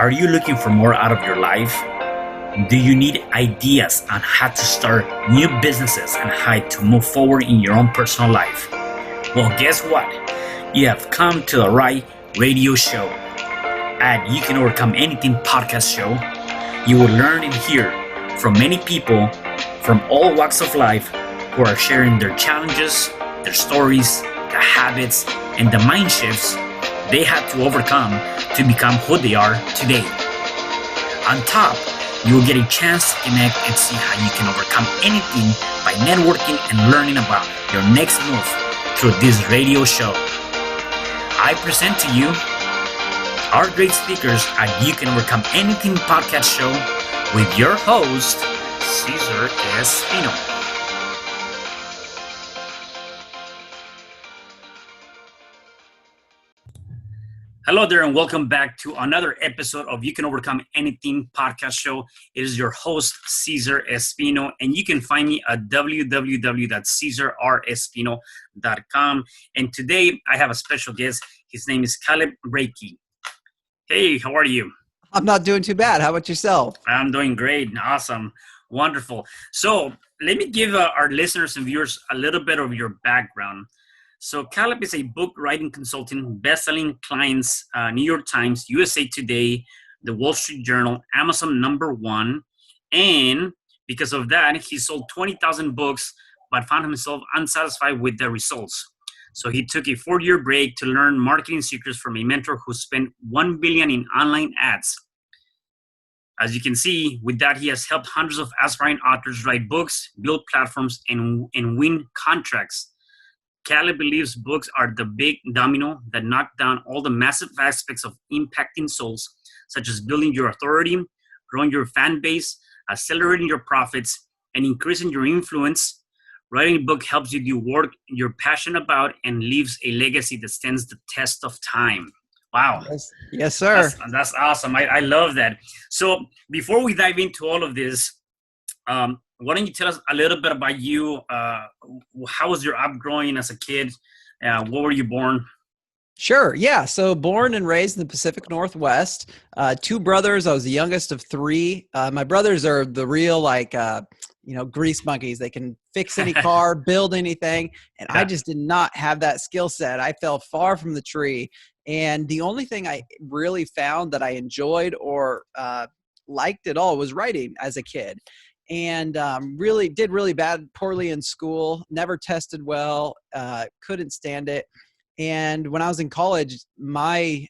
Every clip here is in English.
Are you looking for more out of your life? Do you need ideas on how to start new businesses and how to move forward in your own personal life? Well, guess what? You have come to the right radio show. At You Can Overcome Anything podcast show, you will learn and hear from many people from all walks of life who are sharing their challenges, their stories, the habits, and the mind shifts they had to overcome to become who they are today. On top, you will get a chance to connect and see how you can overcome anything by networking and learning about your next move through this radio show. I present to you our great speakers at You Can Overcome Anything podcast show with your host, Cesar Espino. Hello there and welcome back to another episode of You Can Overcome Anything podcast show. It is your host, Cesar Espino, and you can find me at www.CesarRespino.com. And today I have a special guest. His name is Caleb Breakey. Hey, how are you? I'm not doing too bad. How about yourself? I'm doing great. Awesome. Wonderful. So let me give our listeners and viewers a little bit of your background. So Caleb is a book writing consultant, best-selling clients, New York Times, USA Today, the Wall Street Journal, Amazon #1. And because of that, he sold 20,000 books, but found himself unsatisfied with the results. So he took a 4-year break to learn marketing secrets from a mentor who spent $1 billion in online ads. As you can see, with that, he has helped hundreds of aspiring authors write books, build platforms, and win contracts. Caleb believes books are the big domino that knock down all the massive aspects of impacting souls, such as building your authority, growing your fan base, accelerating your profits, and increasing your influence. Writing a book helps you do work you're passionate about and leaves a legacy that stands the test of time. Wow. Yes, sir. That's awesome. I love that. So before we dive into all of this, why don't you tell us a little bit about you? How was your upbringing as a kid? Where were you born? Sure. Yeah. So born and raised in the Pacific Northwest, 2 brothers. I was the youngest of 3. My brothers are the real, grease monkeys. They can fix any car, build anything. And I just did not have that skill set. I fell far from the tree. And the only thing I really found that I enjoyed or liked at all was writing as a kid. And really did really poorly in school, never tested well, couldn't stand it. And when I was in college, the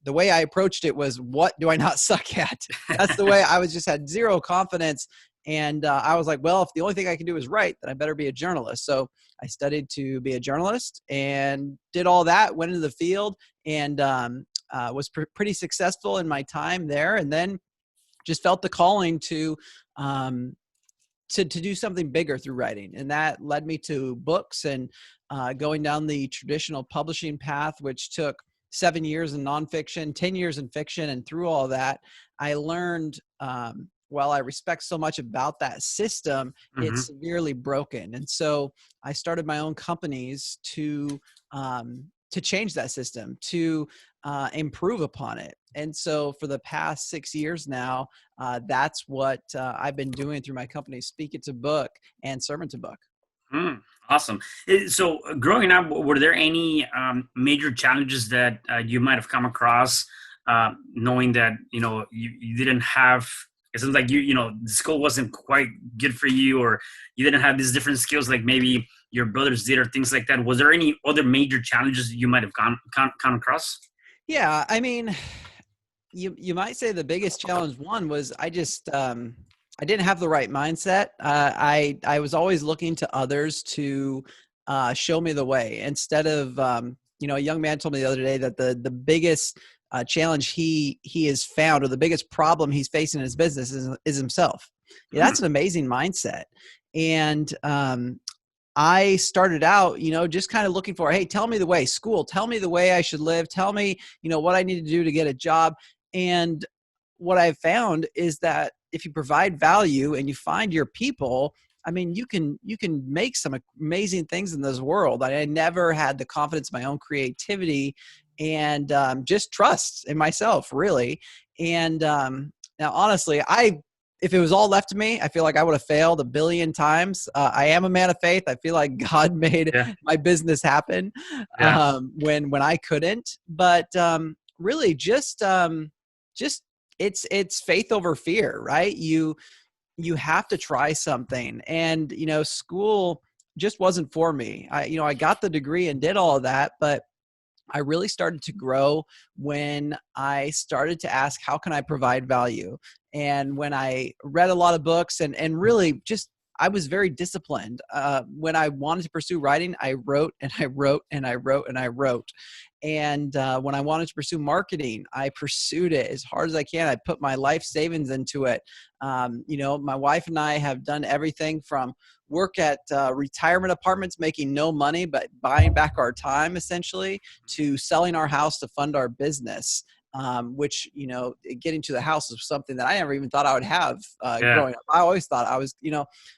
way I approached it was, what do I not suck at? That's the way I had zero confidence. And I was like, well, if the only thing I can do is write, then I better be a journalist. So I studied to be a journalist and did all that, went into the field, and was pretty successful in my time there. And then just felt the calling to do something bigger through writing. And that led me to books and going down the traditional publishing path, which took 7 years in nonfiction, 10 years in fiction. And through all that, I learned, while I respect so much about that system, it's severely broken. And so I started my own companies to change that system, to improve upon it. And so for the past 6 years now, that's what I've been doing through my company, Speak It to Book and Sermon to Book. Awesome. So growing up, were there any major challenges that you might have come across, knowing that, you didn't have, it seems like the school wasn't quite good for you, or you didn't have these different skills like maybe your brothers did, or things like that? Was there any other major challenges you might have come across? Yeah, I mean, you might say the biggest challenge one was I didn't have the right mindset. I was always looking to others to show me the way instead of, a young man told me the other day that the biggest challenge he has found, or the biggest problem he's facing in his business is himself. Yeah, that's an amazing mindset. And I started out, just kind of looking for, hey, tell me the way. School, tell me the way I should live. Tell me, what I need to do to get a job. And what I've found is that if you provide value and you find your people, I mean, you can make some amazing things in this world. I never had the confidence in my own creativity and just trust in myself, really. And now, honestly, if it was all left to me, I feel like I would have failed a billion times. I am a man of faith. I feel like God made Yeah. my business happen Yeah. when I couldn't. But really, just it's faith over fear, right? You have to try something, and school just wasn't for me. I got the degree and did all of that, but I really started to grow when I started to ask, how can I provide value? And when I read a lot of books, and really just, I was very disciplined. When I wanted to pursue writing, I wrote and I wrote and I wrote and I wrote. And when I wanted to pursue marketing, I pursued it as hard as I can. I put my life savings into it. My wife and I have done everything from work at retirement apartments making no money, but buying back our time essentially, to selling our house to fund our business. Which, getting to the house is something that I never even thought I would have Yeah. growing up. I always thought I was,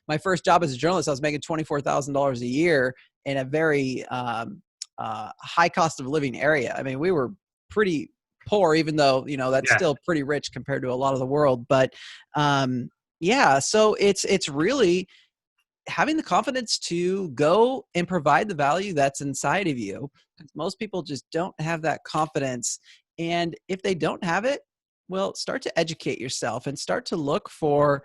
my first job as a journalist, I was making $24,000 a year in a very high cost of living area. I mean, we were pretty poor, even though, that's Yeah. still pretty rich compared to a lot of the world. But yeah, so it's really having the confidence to go and provide the value that's inside of you. Most people just don't have that confidence. And if they don't have it, well, start to educate yourself and start to look for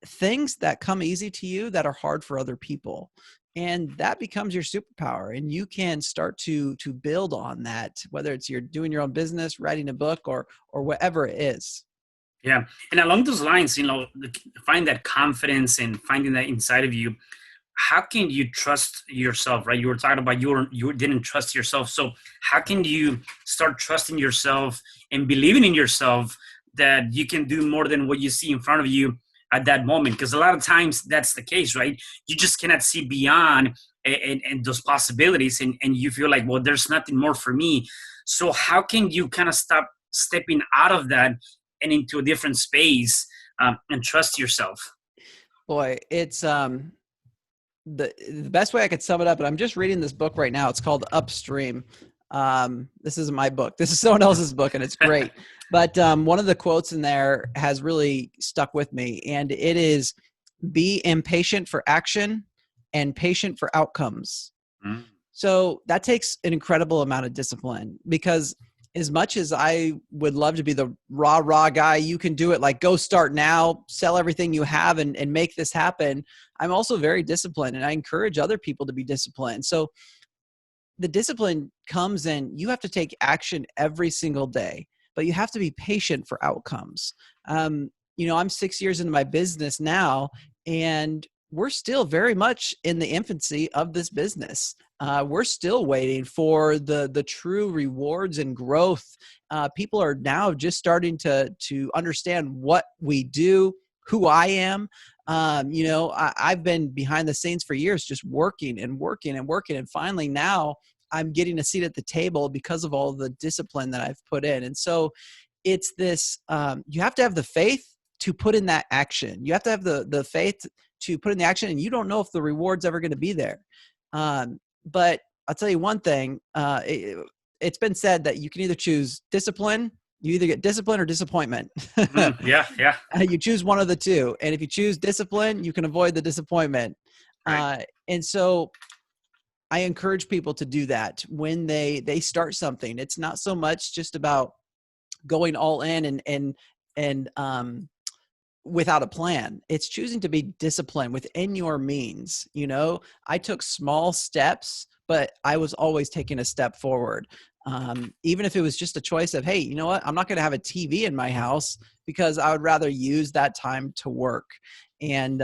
things that come easy to you that are hard for other people. And that becomes your superpower. And you can start to build on that, whether it's you're doing your own business, writing a book, or whatever it is. Yeah. And along those lines, find that confidence and finding that inside of you. How can you trust yourself, right? You were talking about you didn't trust yourself. So how can you start trusting yourself and believing in yourself that you can do more than what you see in front of you at that moment? Because a lot of times that's the case, right? You just cannot see beyond and those possibilities, and you feel like, well, there's nothing more for me. So how can you kind of stop stepping out of that and into a different space, and trust yourself? Boy, it's the best way I could sum it up, and I'm just reading this book right now. It's called Upstream. This isn't my book. This is someone else's book, and it's great. But one of the quotes in there has really stuck with me, and it is, "Be impatient for action and patient for outcomes." Mm. So that takes an incredible amount of discipline, because as much as I would love to be the rah guy, you can do it, like, go start now, sell everything you have and make this happen. I'm also very disciplined, and I encourage other people to be disciplined. So the discipline comes in, you have to take action every single day, but you have to be patient for outcomes. I'm 6 years into my business now, and we're still very much in the infancy of this business. We're still waiting for the true rewards and growth. People are now just starting to understand what we do, who I am. I've been behind the scenes for years, just working and working and working. And finally now I'm getting a seat at the table because of all the discipline that I've put in. And so it's this, you have to have the faith to put in that action. You have to have the faith to put in the action, and you don't know if the reward's ever going to be there. But I'll tell you one thing, it's been said that you can either choose discipline, you either get discipline or disappointment. Mm, yeah. Yeah. You choose one of the two. And if you choose discipline, you can avoid the disappointment. Right. And so I encourage people to do that when they start something. It's not so much just about going all in and without a plan. It's choosing to be disciplined within your means. I took small steps, but I was always taking a step forward. Even if it was just a choice of, hey, you know what? I'm not going to have a TV in my house because I would rather use that time to work. And,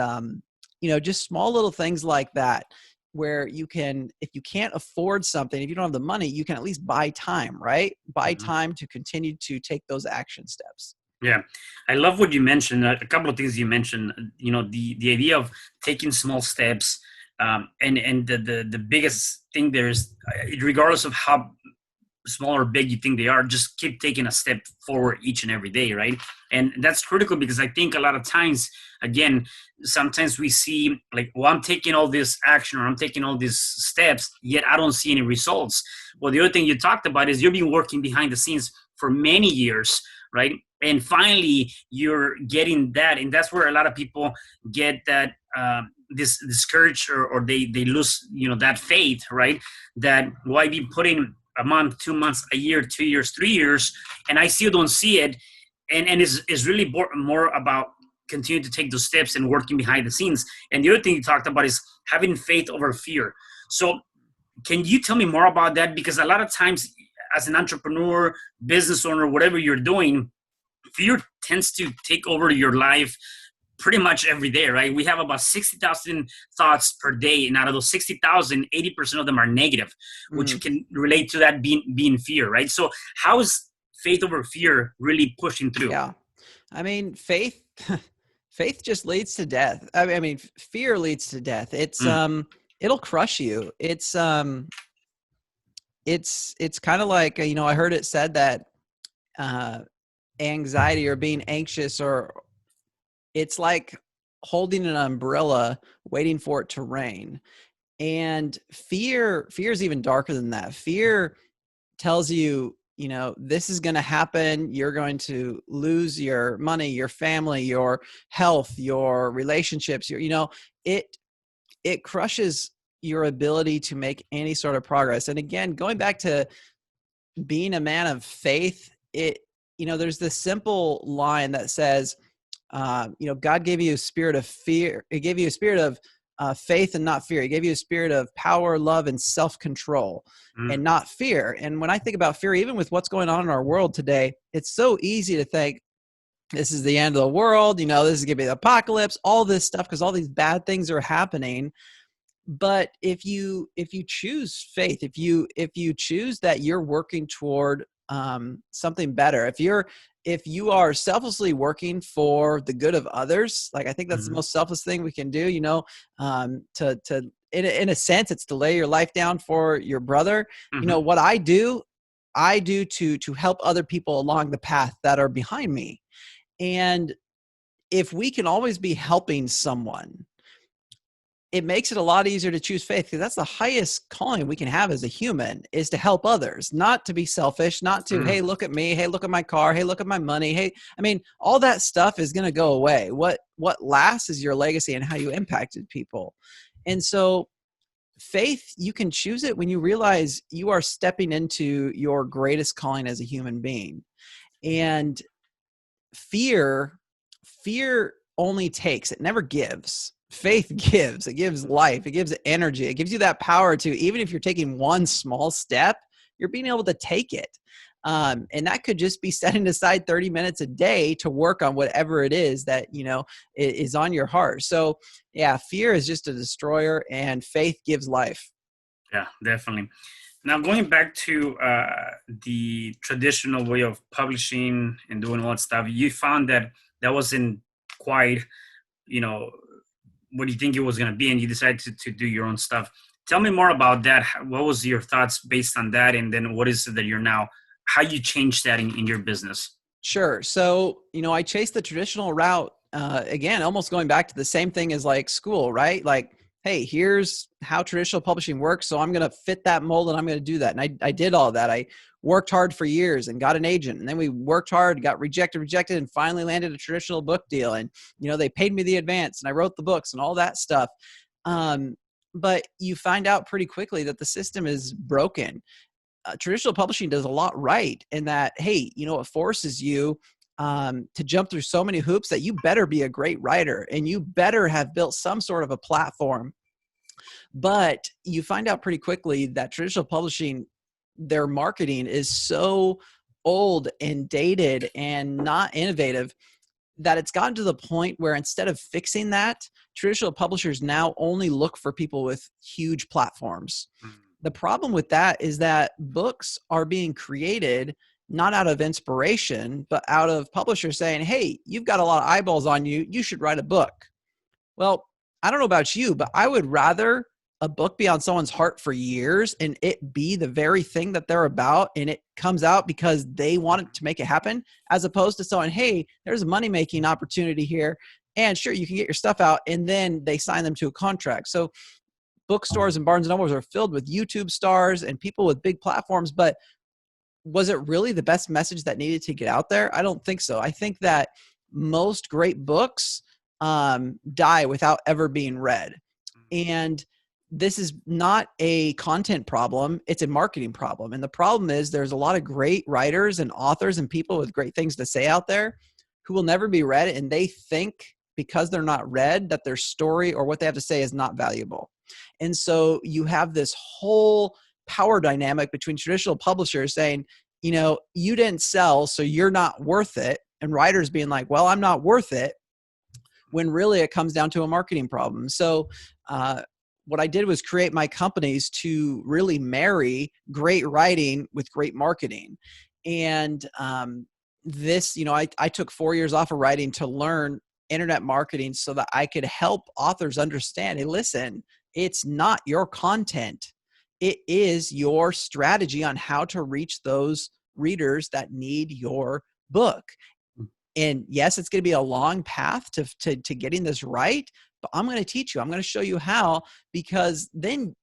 just small little things like that, where you can, if you can't afford something, if you don't have the money, you can at least buy time, right? Buy Mhm. time to continue to take those action steps. Yeah, I love what you mentioned. A couple of things you mentioned. The idea of taking small steps, and the biggest thing there is, regardless of how small or big you think they are, just keep taking a step forward each and every day, right? And that's critical, because I think a lot of times, again, sometimes we see like, well, I'm taking all this action, or I'm taking all these steps, yet I don't see any results. Well, the other thing you talked about is you've been working behind the scenes for many years, right? And finally you're getting that, and that's where a lot of people get that this discouraged, or they lose, that faith, right? That, why be putting a month, 2 months, a year, 2 years, 3 years, and I still don't see it. And it's really more about continuing to take those steps and working behind the scenes. And the other thing you talked about is having faith over fear. So can you tell me more about that? Because a lot of times, as an entrepreneur, business owner, whatever you're doing, fear tends to take over your life pretty much every day, right? We have about 60,000 thoughts per day, and out of those 60,000, 80% of them are negative, which can relate to that being fear, right? So how is faith over fear really pushing through? Yeah. I mean, faith faith just leads to death. I mean, fear leads to death. It's it'll crush you. It's kind of like, I heard it said that anxiety or being anxious, or it's like holding an umbrella waiting for it to rain. And fear is even darker than that. Fear tells you, this is going to happen. You're going to lose your money, your family, your health, your relationships. It crushes your ability to make any sort of progress. And again, going back to being a man of faith, there's this simple line that says, God gave you a spirit of fear. He gave you a spirit of faith and not fear. He gave you a spirit of power, love, and self-control, and not fear. And when I think about fear, even with what's going on in our world today, it's so easy to think this is the end of the world. This is going to be the apocalypse, all this stuff, because all these bad things are happening. But if you choose faith, if you choose that you're working toward something better, if you are selflessly working for the good of others, like, I think that's the most selfless thing we can do, in a sense, it's to lay your life down for your brother. What I do to help other people along the path that are behind me. And if we can always be helping someone, it makes it a lot easier to choose faith, because that's the highest calling we can have as a human, is to help others, not to be selfish, not to, hey, look at me. Hey, look at my car. Hey, look at my money. Hey, I mean, all that stuff is going to go away. What lasts is your legacy and how you impacted people. And so faith, you can choose it when you realize you are stepping into your greatest calling as a human being. And fear only takes, it never gives. Faith gives. It gives life. It gives energy. It gives you that power to, even if you're taking one small step, you're being able to take it. And that could just be setting aside 30 minutes a day to work on whatever it is that, is on your heart. So yeah, fear is just a destroyer, and faith gives life. Yeah, definitely. Now, going back to the traditional way of publishing and doing all that stuff, you found that wasn't quite, what do you think it was going to be, and you decided to do your own stuff. Tell me more about that. What was your thoughts based on that? And then what is it that you're now, how you changed that in your business? Sure. So, I chased the traditional route, again, almost going back to the same thing as like school, right? Like, hey, here's how traditional publishing works. So I'm going to fit that mold, and I'm going to do that. And I did all that. I worked hard for years and got an agent. And then we worked hard, got rejected, and finally landed a traditional book deal. And, they paid me the advance, and I wrote the books and all that stuff. But you find out pretty quickly that the system is broken. Traditional publishing does a lot right in that, hey, it forces you to jump through so many hoops that you better be a great writer, and you better have built some sort of a platform. But you find out pretty quickly that traditional publishing, their marketing is so old and dated and not innovative that it's gotten to the point where instead of fixing that, traditional publishers now only look for people with huge platforms. The problem with that is that books are being created not out of inspiration, but out of publishers saying, hey, you've got a lot of eyeballs on you. You should write a book. Well, I don't know about you, but I would rather a book be on someone's heart for years and it be the very thing that they're about, and it comes out because they wanted to make it happen, as opposed to someone, hey, there's a money-making opportunity here, and sure, you can get your stuff out, and then they sign them to a contract. So bookstores and Barnes and Nobles are filled with YouTube stars and people with big platforms, but was it really the best message that needed to get out there? I don't think so. I think that most great books die without ever being read. And this is not a content problem. It's a marketing problem. And the problem is there's a lot of great writers and authors and people with great things to say out there who will never be read. And they think because they're not read that their story or what they have to say is not valuable. And so you have this whole power dynamic between traditional publishers saying, you know, you didn't sell, so you're not worth it. And writers being like, well, I'm not worth it, when really it comes down to a marketing problem. So what I did was create my companies to really marry great writing with great marketing. And this, you know, I took 4 years off of writing to learn internet marketing so that I could help authors understand, hey, listen, it's not your content. It is your strategy on how to reach those readers that need your book. And yes, it's going to be a long path to getting this right, but I'm going to teach you. I'm going to show you how, because then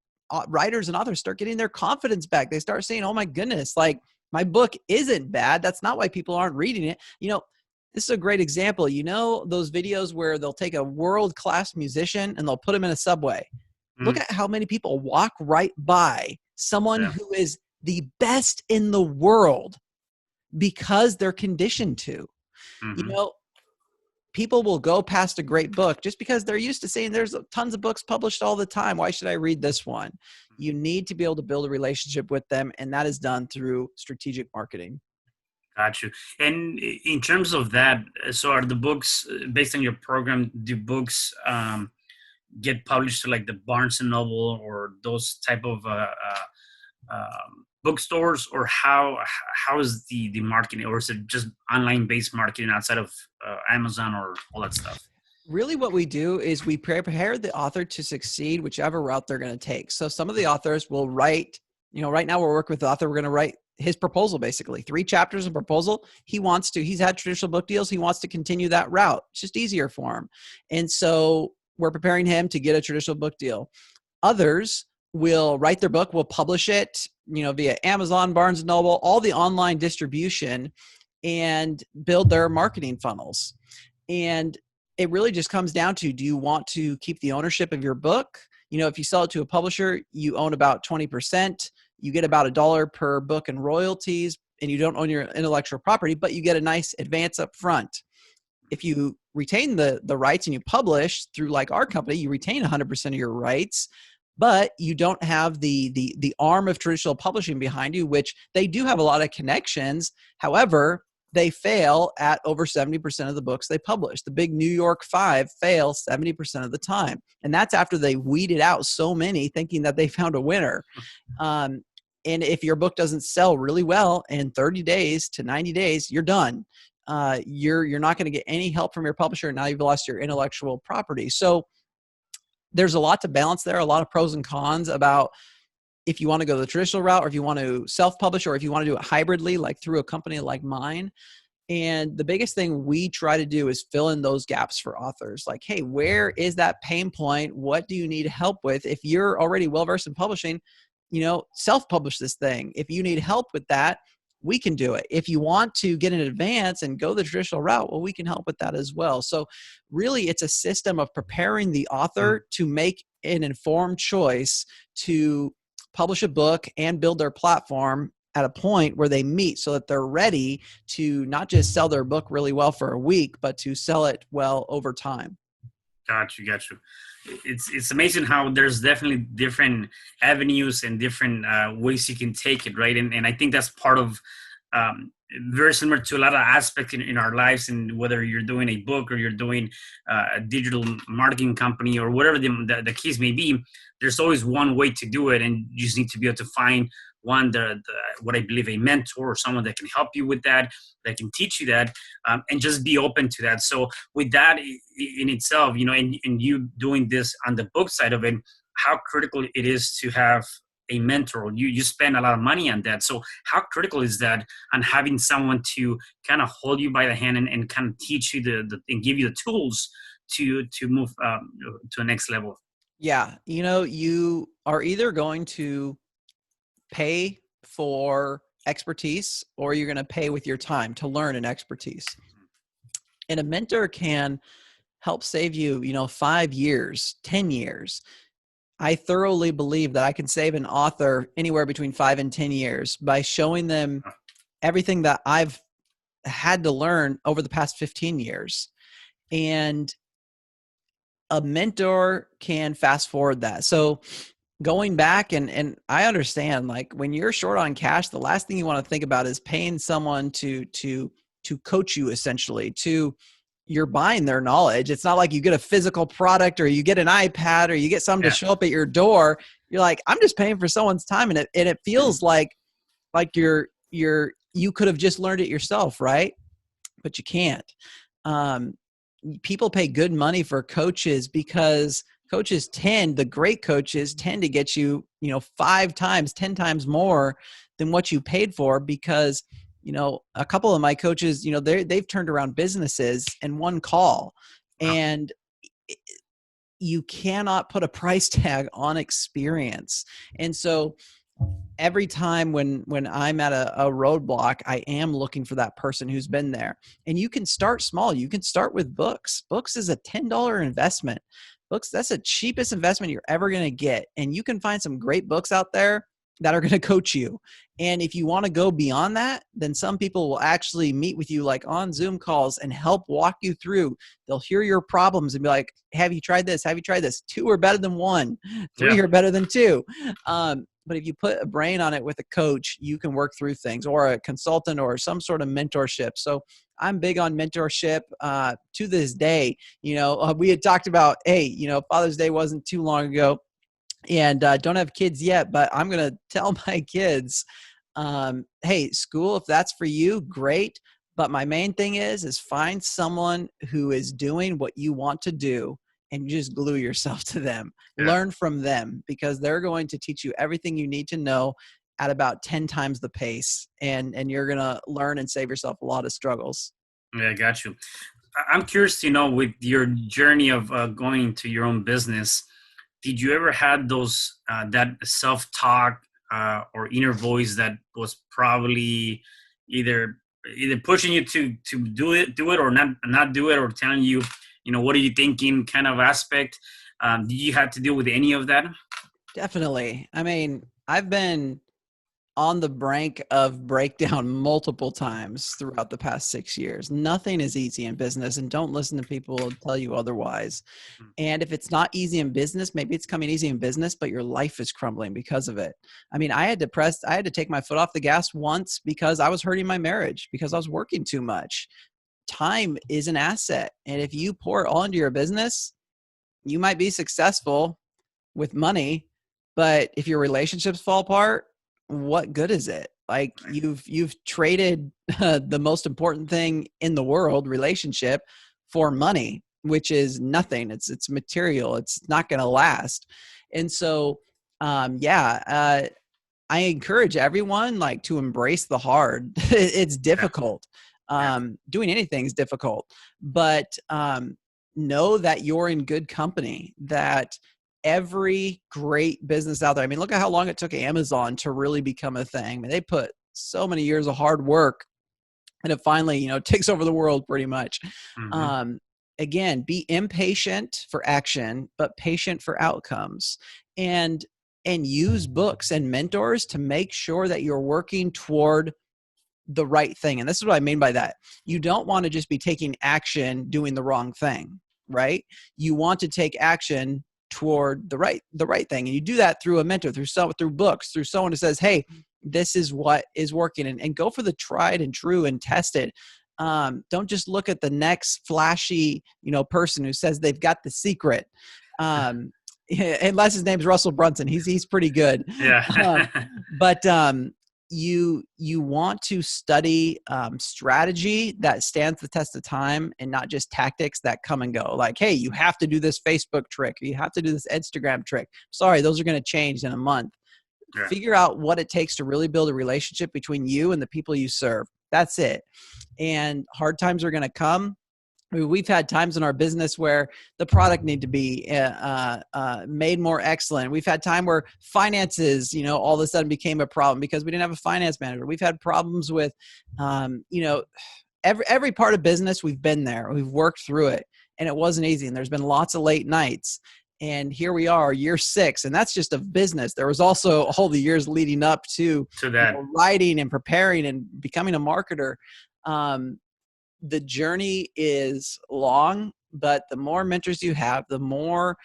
writers and authors start getting their confidence back. They start saying, oh my goodness, like my book isn't bad. That's not why people aren't reading it. You know, this is a great example. You know, those videos where they'll take a world-class musician and they'll put him in a subway. Look at how many people walk right by someone who is the best in the world because they're conditioned to. You know, people will go past a great book just because they're used to saying there's tons of books published all the time. Why should I read this one? You need to be able to build a relationship with them, and that is done through strategic marketing. Got you. And in terms of that, so are the books based on your program, do books get published to like the Barnes and Noble or those type of bookstores, or how is the marketing, or is it just online based marketing outside of Amazon or all that stuff? Really what we do is we prepare the author to succeed whichever route they're going to take. So some of the authors will write, you know, right now we're working with the author, we're going to write his proposal, basically 3 chapters of proposal. He's had traditional book deals. He wants to continue that route. It's just easier for him. And so we're preparing him to get a traditional book deal. Others will write their book, will publish it, you know, via Amazon, Barnes and Noble, all the online distribution, and build their marketing funnels. And it really just comes down to, do you want to keep the ownership of your book? You know, if you sell it to a publisher, you own about 20%. You get about $1 per book in royalties, and you don't own your intellectual property, but you get a nice advance up front. If you retain the rights and you publish through like our company, you retain 100% of your rights, but you don't have the arm of traditional publishing behind you, which they do have a lot of connections. However, they fail at over 70% of the books they publish. The big New York 5 fail 70% of the time. And that's after they weeded out so many thinking that they found a winner. And if your book doesn't sell really well in 30 days to 90 days, you're done. You're not going to get any help from your publisher. Now you've lost your intellectual property. So there's a lot to balance there, a lot of pros and cons about if you want to go the traditional route, or if you want to self-publish, or if you want to do it hybridly, like through a company like mine. And the biggest thing we try to do is fill in those gaps for authors. Like, hey, where is that pain point? What do you need help with? If you're already well-versed in publishing, you know, self-publish this thing. If you need help with that, we can do it. If you want to get in advance and go the traditional route, well, we can help with that as well. So really, it's a system of preparing the author to make an informed choice to publish a book and build their platform at a point where they meet, so that they're ready to not just sell their book really well for a week, but to sell it well over time. Got you. It's amazing how there's definitely different avenues and different ways you can take it, right? And I think that's part of very similar to a lot of aspects in our lives, and whether you're doing a book or you're doing a digital marketing company or whatever the case may be, there's always one way to do it, and you just need to be able to find one, what I believe a mentor or someone that can help you with that can teach you that, and just be open to that. So with that in itself, you know, and you doing this on the book side of it, how critical it is to have a mentor. You spend a lot of money on that. So how critical is that on having someone to kind of hold you by the hand and kind of teach you and give you the tools to move to the next level? Yeah. You are either going to pay for expertise or you're going to pay with your time to learn an expertise. And a mentor can help save you, 5 years, 10 years. I thoroughly believe that I can save an author anywhere between 5 and 10 years by showing them everything that I've had to learn over the past 15 years. And a mentor can fast forward that. So going back and I understand, like, when you're short on cash, the last thing you want to think about is paying someone to coach you. Essentially, you're buying their knowledge. It's not like you get a physical product or you get an iPad or you get something to show up at your door. You're like, I'm just paying for someone's time, and it feels like you could have just learned it yourself, right? But you can't. People pay good money for coaches because the great coaches tend to get you, 5 times, 10 times more than what you paid for, because, a couple of my coaches, they've turned around businesses in one call. And you cannot put a price tag on experience. And so every time when I'm at a roadblock, I am looking for that person who's been there. And you can start small. You can start with books. Books is a $10 investment. Books, that's the cheapest investment you're ever going to get. And you can find some great books out there that are going to coach you. And if you want to go beyond that, then some people will actually meet with you, like on Zoom calls, and help walk you through. They'll hear your problems and be like, have you tried this? Have you tried this? 2 are better than 1. 3 are better than 2. But if you put a brain on it with a coach, you can work through things, or a consultant, or some sort of mentorship. So I'm big on mentorship to this day. We had talked about, hey, Father's Day wasn't too long ago, and don't have kids yet, but I'm going to tell my kids, hey, school, if that's for you, great. But my main thing is find someone who is doing what you want to do, and just glue yourself to them. Learn from them, because they're going to teach you everything you need to know at about 10 times the pace. And you're going to learn and save yourself a lot of struggles. Yeah, I got you. I'm curious to know, with your journey of going to your own business, did you ever had those that self-talk or inner voice that was probably either pushing you to do it or not do it, or telling you, what are you thinking kind of aspect? Did you have to deal with any of that? Definitely. I mean, I've been on the brink of breakdown multiple times throughout the past 6 years. Nothing is easy in business, and don't listen to people who tell you otherwise. And if it's not easy in business, maybe it's coming easy in business, but your life is crumbling because of it. I mean, I had to take my foot off the gas once because I was hurting my marriage, because I was working too much. Time is an asset. And if you pour it all into your business, you might be successful with money, but if your relationships fall apart, what good is it? Like, you've traded the most important thing in the world, relationship, for money, which is nothing. It's material. It's not going to last. And so, I encourage everyone, like, to embrace the hard. It's difficult. Doing anything is difficult, but know that you're in good company, that every great business out there. I mean, look at how long it took Amazon to really become a thing. I mean, they put so many years of hard work, and it finally, takes over the world pretty much. Again, be impatient for action, but patient for outcomes, and use books and mentors to make sure that you're working toward the right thing. And this is what I mean by that. You don't want to just be taking action doing the wrong thing, right? You want to take action toward the right thing. And you do that through a mentor, through books, through someone who says, hey, this is what is working, and go for the tried and true and test it. Don't just look at the next flashy, person who says they've got the secret. Unless his name's Russell Brunson, he's pretty good. Yeah. But you want to study strategy that stands the test of time, and not just tactics that come and go. Like, hey, you have to do this Facebook trick, or you have to do this Instagram trick. Sorry, those are going to change in a month. Yeah. Figure out what it takes to really build a relationship between you and the people you serve. That's it. And hard times are going to come. We've had times in our business where the product need to be made more excellent. We've had time where finances, all of a sudden became a problem because we didn't have a finance manager. We've had problems with, every part of business. We've been there. We've worked through it, and it wasn't easy. And there's been lots of late nights. And here we are, year 6, and that's just of business. There was also all the years leading up to that, writing and preparing and becoming a marketer. The journey is long, but the more mentors you have, the more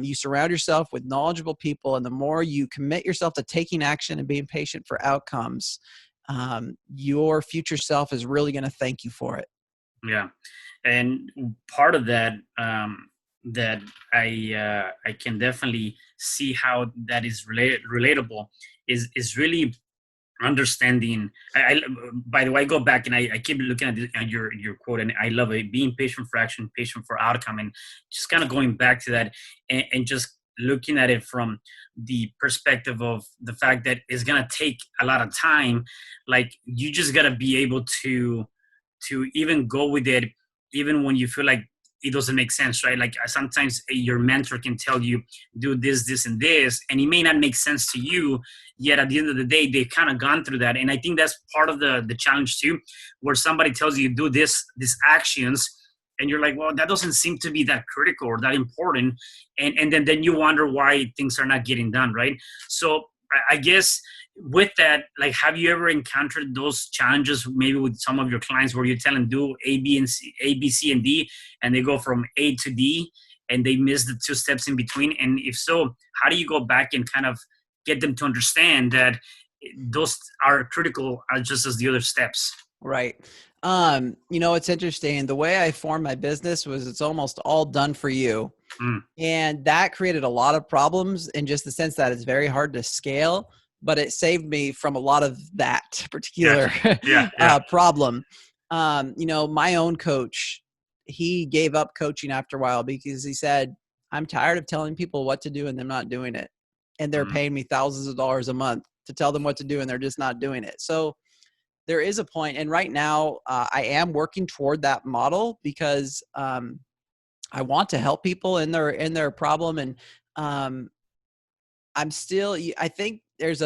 you surround yourself with knowledgeable people, and the more you commit yourself to taking action and being patient for outcomes, your future self is really going to thank you for it. Yeah. And part of that, that I can definitely see how that is relatable is really understanding. By the way, I go back and I keep looking at your quote, and I love it: being patient for action, patient for outcome. And just kind of going back to that, and just looking at it from the perspective of the fact that it's gonna take a lot of time. Like, you just gotta be able to even go with it, even when you feel like it doesn't make sense, right? Like, sometimes your mentor can tell you, do this, this, and this, and it may not make sense to you, yet at the end of the day, they've kind of gone through that. And I think that's part of the challenge too, where somebody tells you, do these actions, and you're like, well, that doesn't seem to be that critical or that important. And then you wonder why things are not getting done, right? So I guess with that, like, have you ever encountered those challenges maybe with some of your clients where you tell them do A, B, C, and D, and they go from A to D and they miss the 2 steps in between? And if so, how do you go back and kind of get them to understand that those are critical just as the other steps? Right. It's interesting. The way I formed my business was it's almost all done for you. And that created a lot of problems in just the sense that it's very hard to scale, but it saved me from a lot of that particular problem. My own coach, he gave up coaching after a while because he said, I'm tired of telling people what to do and them not doing it. And they're paying me thousands of dollars a month to tell them what to do, and they're just not doing it. So there is a point, and right now I am working toward that model because I want to help people in their problem. And I'm still, I think there's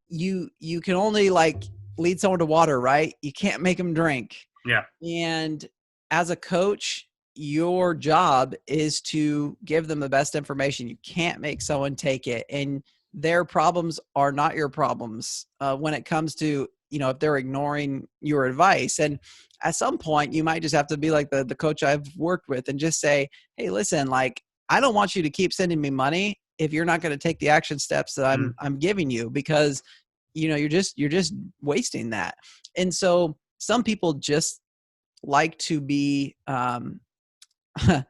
you can only like lead someone to water, right? You can't make them drink. Yeah. And as a coach, your job is to give them the best information. You can't make someone take it, and their problems are not your problems when it comes to, if they're ignoring your advice. And at some point you might just have to be like the coach I've worked with and just say, hey, listen, like, I don't want you to keep sending me money if you're not going to take the action steps that I'm giving you, because, you're just wasting that. And so some people just like to be, it's kind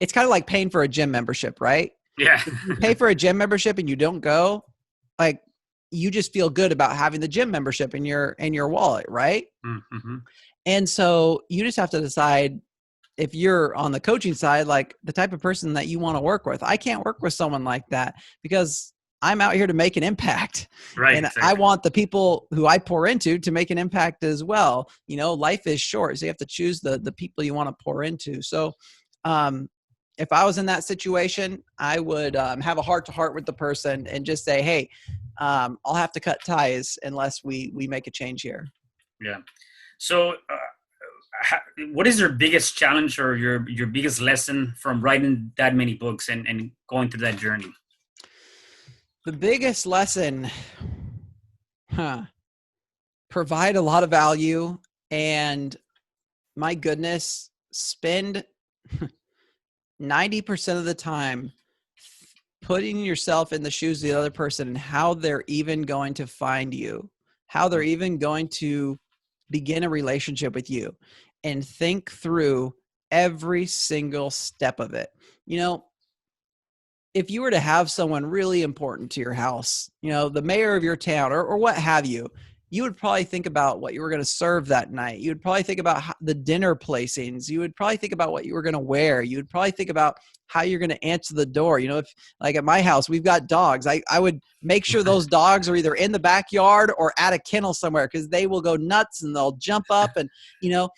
of like paying for a gym membership, right? Yeah. If you pay for a gym membership and you don't go, like, you just feel good about having the gym membership in your wallet, right? Mm-hmm. And so you just have to decide, if you're on the coaching side, like, the type of person that you want to work with. I can't work with someone like that because I'm out here to make an impact. Right. And exactly. I want the people who I pour into to make an impact as well. Life is short, so you have to choose the people you want to pour into. So if I was in that situation, I would have a heart-to-heart with the person and just say, hey, I'll have to cut ties unless we make a change here. Yeah. So what is your biggest challenge or your biggest lesson from writing that many books and going through that journey? The biggest lesson, provide a lot of value, and my goodness, spend 90% of the time putting yourself in the shoes of the other person and how they're even going to find you, how they're even going to begin a relationship with you, and think through every single step of it. if you were to have someone really important to your house, you know, the mayor of your town or what have you, you would probably think about what you were going to serve that night. You would probably think about the dinner placings. You would probably think about what you were going to wear. You would probably think about how you're going to answer the door. You know, if like at my house, we've got dogs. I would make sure those dogs are either in the backyard or at a kennel somewhere, because they will go nuts and they'll jump up. And, you know,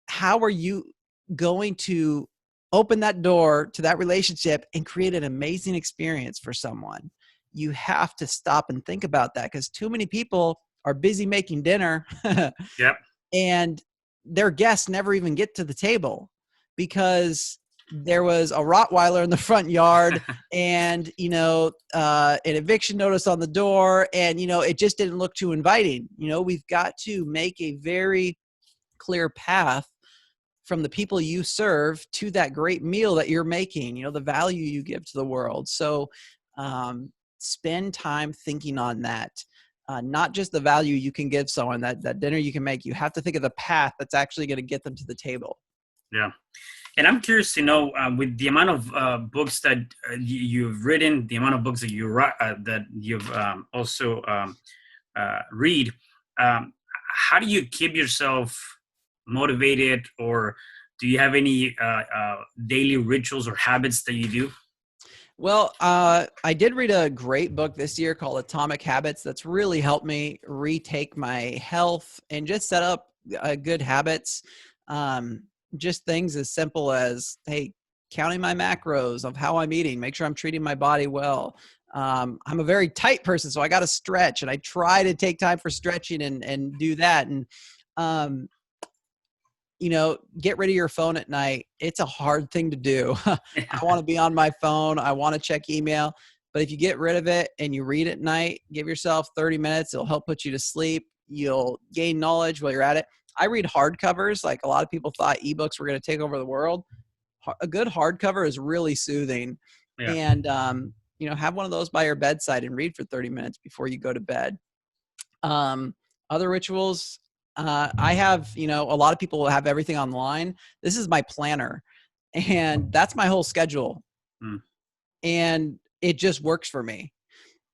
how are you going to open that door to that relationship and create an amazing experience for someone? You have to stop and think about that, because too many people are busy making dinner Yep. and their guests never even get to the table because there was a Rottweiler in the front yard and, you know, an eviction notice on the door, and, you know, it just didn't look too inviting. You know, we've got to make a very clear path from the people you serve to that great meal that you're making, you know, the value you give to the world. So spend time thinking on that. Not just the value you can give someone, that dinner you can make. You have to think of the path that's actually going to get them to the table. Yeah. And I'm curious to know, with the amount of books that you've written, the amount of books that you write, that you've also read, how do you keep yourself motivated, or do you have any daily rituals or habits that you do? Well, I did read a great book this year called Atomic Habits that's really helped me retake my health and just set up good habits. Just things as simple as, hey, counting my macros of how I'm eating, make sure I'm treating my body well. I'm a very tight person, so I got to stretch, and I try to take time for stretching and do that. And, you know, get rid of your phone at night. It's a hard thing to do. I want to be on my phone. I want to check email. But if you get rid of it and you read at night, give yourself 30 minutes. It'll help put you to sleep. You'll gain knowledge while you're at it. I read hardcovers. Like a lot of people thought ebooks were going to take over the world. A good hardcover is really soothing. Yeah. And, you know, have one of those by your bedside and read for 30 minutes before you go to bed. Other rituals, I have, you know, a lot of people will have everything online. This is my planner, and that's my whole schedule. And it just works for me.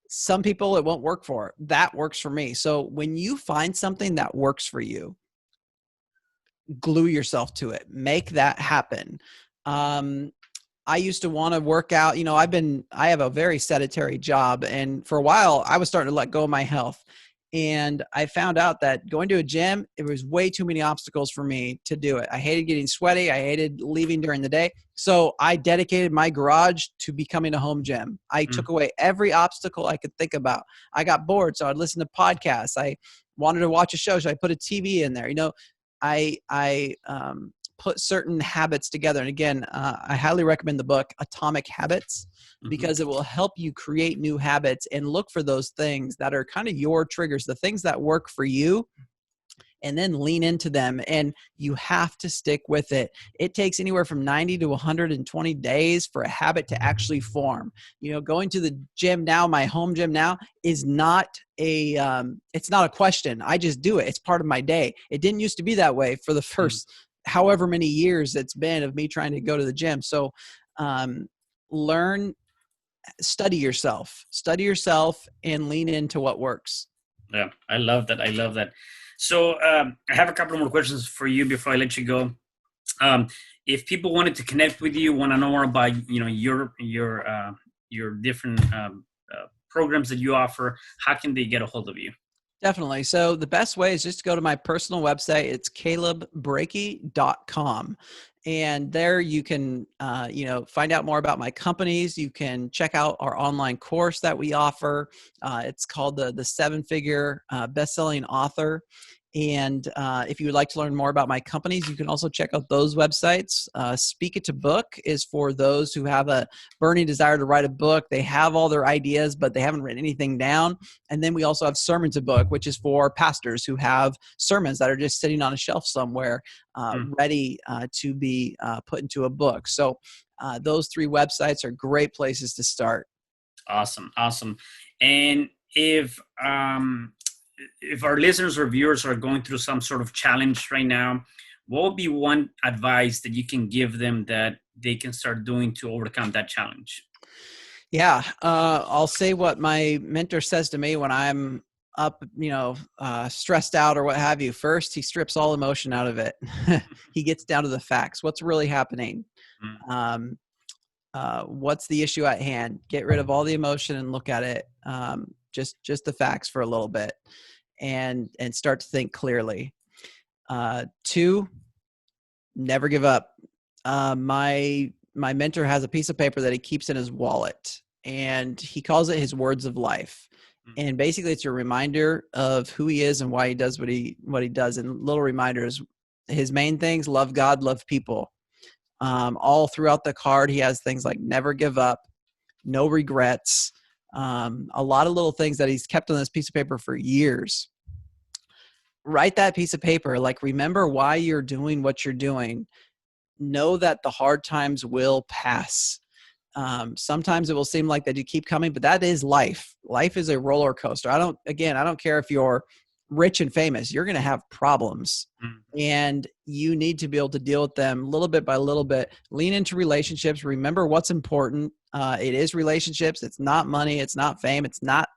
Some people it won't work for. That works for me. So when you find something that works for you, glue yourself to it. Make that happen. I used to want to work out. You know, I have a very sedentary job, and for a while I was starting to let go of my health. And I found out that going to a gym, it was way too many obstacles for me to do it. I hated getting sweaty. I hated leaving during the day. So I dedicated my garage to becoming a home gym. I took away every obstacle I could think about. I got bored, so I'd listen to podcasts. I wanted to watch a show, so I put a TV in there. You know, I put certain habits together. And again, I highly recommend the book Atomic Habits, because it will help you create new habits and look for those things that are kind of your triggers, the things that work for you, and then lean into them. And you have to stick with it. It takes anywhere from 90 to 120 days for a habit to actually form. You know, going to the gym now, my home gym now, is not it's not a question. I just do it. It's part of my day. It didn't used to be that way for the first however many years it's been of me trying to go to the gym. So study yourself and lean into what works. Yeah, I love that. I love that. So I have a couple more questions for you before I let you go. If people wanted to connect with you, want to know more about, you know, your different programs that you offer, how can they get a hold of you? Definitely. So the best way is just to go to my personal website. It's CalebBreakey.com. And there you can, you know, find out more about my companies. You can check out our online course that we offer. It's called the 7-Figure Best-Selling Author. And if you would like to learn more about my companies, you can also check out those websites. Speak It to Book is for those who have a burning desire to write a book. They have all their ideas, but they haven't written anything down. And then we also have Sermon to Book, which is for pastors who have sermons that are just sitting on a shelf somewhere, ready to be put into a book. So those 3 websites are great places to start. Awesome. And if our listeners or viewers are going through some sort of challenge right now, what would be one advice that you can give them that they can start doing to overcome that challenge? Yeah, I'll say what my mentor says to me when I'm up, stressed out or what have you. First, he strips all emotion out of it. He gets down to the facts. What's really happening? Mm. Um, what's the issue at hand? Get rid of all the emotion and look at it. Just the facts for a little bit, and start to think clearly. Two, never give up. My mentor has a piece of paper that he keeps in his wallet, and he calls it his words of life. Mm. And basically, it's a reminder of who he is and why he does what he does. And little reminders, his main things: love God, love people. All throughout the card, he has things like never give up, no regrets. A lot of little things that he's kept on this piece of paper for years. Write that piece of paper. Like, remember why you're doing what you're doing. Know that the hard times will pass. Sometimes it will seem like that you keep coming, but that is life. Life is a roller coaster. I don't care if you're rich and famous, you're going to have problems, and you need to be able to deal with them little bit by little bit. Lean into relationships. Remember what's important. It is relationships. It's not money. It's not fame. It's not,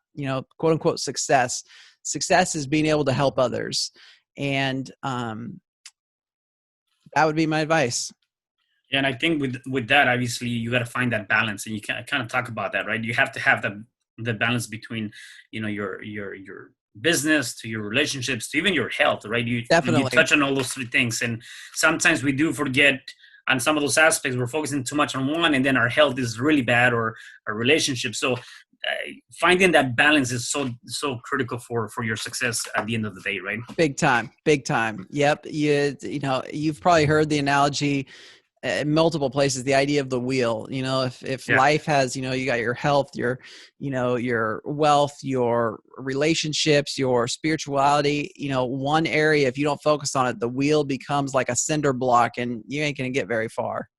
quote unquote success. Success is being able to help others. And, that would be my advice. Yeah, and I think with that, obviously, you got to find that balance, and you can kind of talk about that, right? You have to have the balance between, your business to your relationships to even your health, right? You Definitely. touch on all those three things, and sometimes we do forget on some of those aspects. We're focusing too much on one, and then our health is really bad, or our relationship. So finding that balance is so critical for your success at the end of the day, right? Big time. Yep. You've probably heard the analogy in multiple places, the idea of the wheel. If Yeah. life has, you got your health, your wealth, your relationships, your spirituality, one area, if you don't focus on it, the wheel becomes like a cinder block and you ain't going to get very far.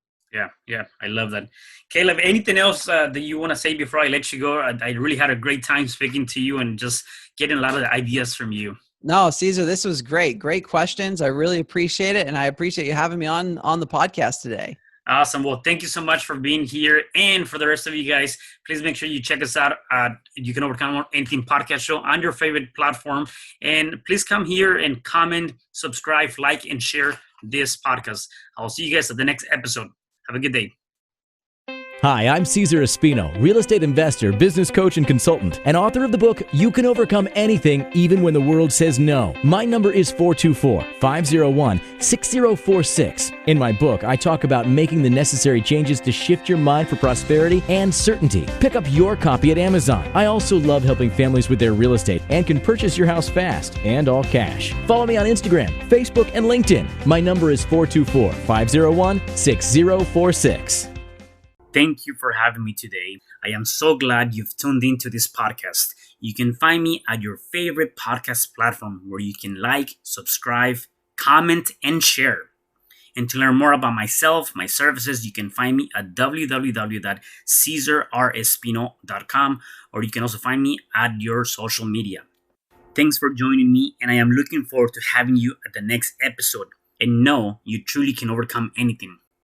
Yeah, I love that. Caleb, anything else that you want to say before I let you go? I really had a great time speaking to you and just getting a lot of ideas from you. No, Cesar, this was great. Great questions. I really appreciate it. And I appreciate you having me on the podcast today. Awesome. Well, thank you so much for being here. And for the rest of you guys, please make sure you check us out at You Can Overcome Anything podcast show on your favorite platform. And please come here and comment, subscribe, like, and share this podcast. I'll see you guys at the next episode. Have a good day. Hi, I'm Cesar Espino, real estate investor, business coach, and consultant, and author of the book, You Can Overcome Anything, Even When the World Says No. My number is 424-501-6046. In my book, I talk about making the necessary changes to shift your mind for prosperity and certainty. Pick up your copy at Amazon. I also love helping families with their real estate and can purchase your house fast and all cash. Follow me on Instagram, Facebook, and LinkedIn. My number is 424-501-6046. Thank you for having me today. I am so glad you've tuned into this podcast. You can find me at your favorite podcast platform where you can like, subscribe, comment, and share. And to learn more about myself, my services, you can find me at www.CesarRespino.com, or you can also find me at your social media. Thanks for joining me, and I am looking forward to having you at the next episode. And know you truly can overcome anything.